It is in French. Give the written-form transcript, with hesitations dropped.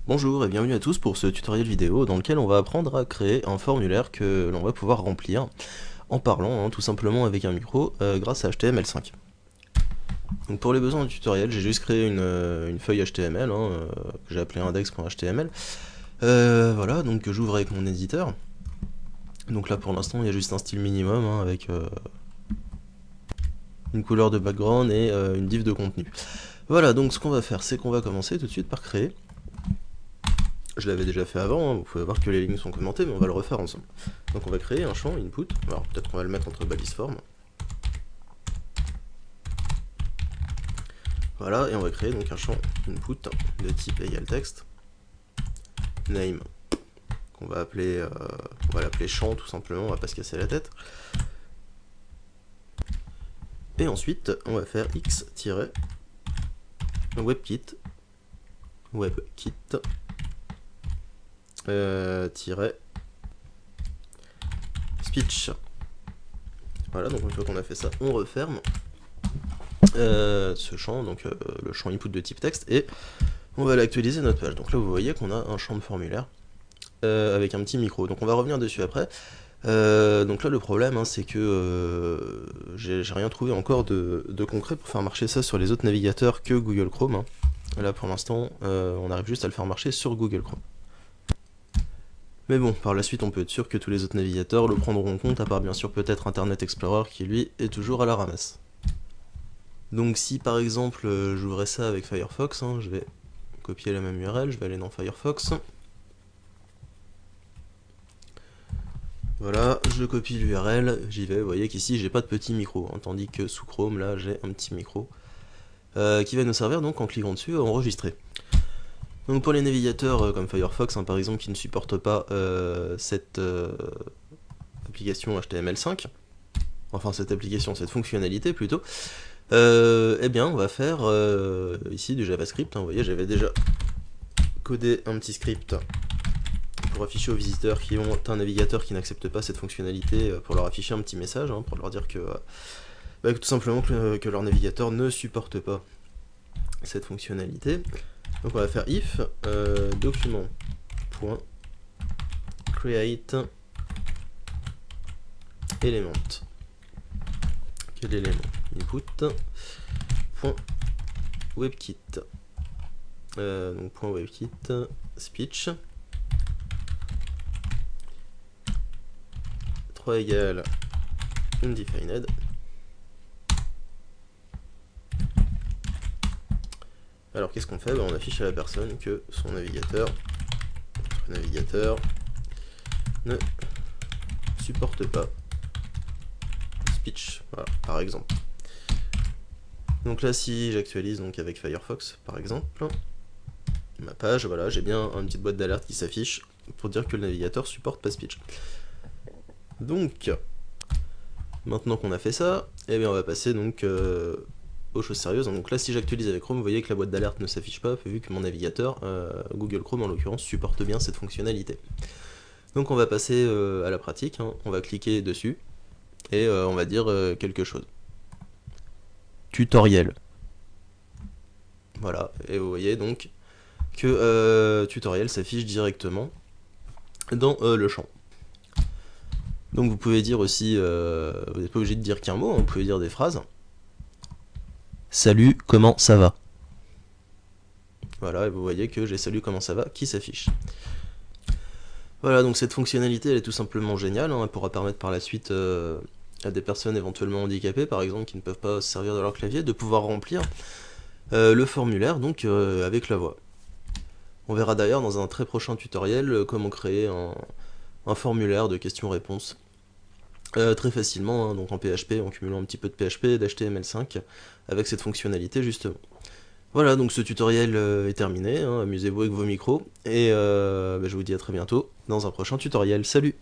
Bonjour et bienvenue à tous pour ce tutoriel vidéo dans lequel on va apprendre à créer un formulaire que l'on va pouvoir remplir en parlant tout simplement avec un micro grâce à HTML5. Donc pour les besoins du tutoriel, j'ai juste créé une feuille HTML que j'ai appelée index.html. Voilà, donc j'ouvre avec mon éditeur. Donc là pour l'instant il y a juste un style minimum avec une couleur de background et une div de contenu. Voilà, donc ce qu'on va faire, c'est qu'on va commencer tout de suite par créer. Je l'avais déjà fait avant, vous pouvez voir que les lignes sont commentées, mais on va le refaire ensemble. Donc on va créer un champ input, alors peut-être qu'on va le mettre entre balises forme. Voilà, et on va créer donc un champ input de type égal texte, name, qu'on va appeler, on va l'appeler champ tout simplement, on va pas se casser la tête. Et ensuite, on va faire x-webkit, speech. Voilà, donc une fois qu'on a fait ça, on referme ce champ, donc le champ input de type texte, et on va aller actualiser notre page. Donc là, vous voyez qu'on a un champ de formulaire avec un petit micro. Donc on va revenir dessus après. Donc là, le problème, c'est que j'ai rien trouvé encore de concret pour faire marcher ça sur les autres navigateurs que Google Chrome. Là, pour l'instant, on arrive juste à le faire marcher sur Google Chrome. Mais bon, par la suite, on peut être sûr que tous les autres navigateurs le prendront en compte, à part bien sûr peut-être Internet Explorer qui lui est toujours à la ramasse. Donc si par exemple j'ouvrais ça avec Firefox, je vais copier la même URL, je vais aller dans Firefox. Voilà, je copie l'URL, j'y vais, vous voyez qu'ici j'ai pas de petit micro, tandis que sous Chrome là j'ai un petit micro qui va nous servir donc en cliquant dessus à enregistrer. Donc pour les navigateurs comme Firefox par exemple qui ne supportent pas cette application HTML5, enfin cette fonctionnalité plutôt, eh bien on va faire ici du JavaScript, vous voyez j'avais déjà codé un petit script pour afficher aux visiteurs qui ont un navigateur qui n'accepte pas cette fonctionnalité, pour leur afficher un petit message, pour leur dire que, tout simplement que leur navigateur ne supporte pas cette fonctionnalité. Donc on va faire if document.create element. Quel élément? Input .webkit. Donc .webkit speech 3 égale undefined. Alors qu'est-ce qu'on fait? On affiche à la personne que son navigateur, notre navigateur, ne supporte pas speech, voilà, par exemple. Donc là, si j'actualise donc avec Firefox, par exemple, ma page, voilà, j'ai bien une petite boîte d'alerte qui s'affiche pour dire que le navigateur supporte pas speech. Donc, maintenant qu'on a fait ça, eh bien on va passer donc aux choses sérieuses. Donc là, si j'actualise avec Chrome, vous voyez que la boîte d'alerte ne s'affiche pas, vu que mon navigateur, Google Chrome en l'occurrence, supporte bien cette fonctionnalité. Donc on va passer à la pratique, on va cliquer dessus, et on va dire quelque chose. Tutoriel. Voilà, et vous voyez donc que tutoriel s'affiche directement dans le champ. Donc vous pouvez dire aussi, vous n'êtes pas obligé de dire qu'un mot, vous pouvez dire des phrases. Salut, comment ça va? Voilà, et vous voyez que j'ai salut, comment ça va qui s'affiche. Voilà, donc cette fonctionnalité elle est tout simplement géniale, elle pourra permettre par la suite à des personnes éventuellement handicapées, par exemple, qui ne peuvent pas se servir de leur clavier, de pouvoir remplir le formulaire donc avec la voix. On verra d'ailleurs dans un très prochain tutoriel comment créer un formulaire de questions-réponses très facilement, donc en PHP, en cumulant un petit peu de PHP et d'HTML5 avec cette fonctionnalité justement. Voilà, donc ce tutoriel est terminé, amusez-vous avec vos micros, et je vous dis à très bientôt dans un prochain tutoriel. Salut!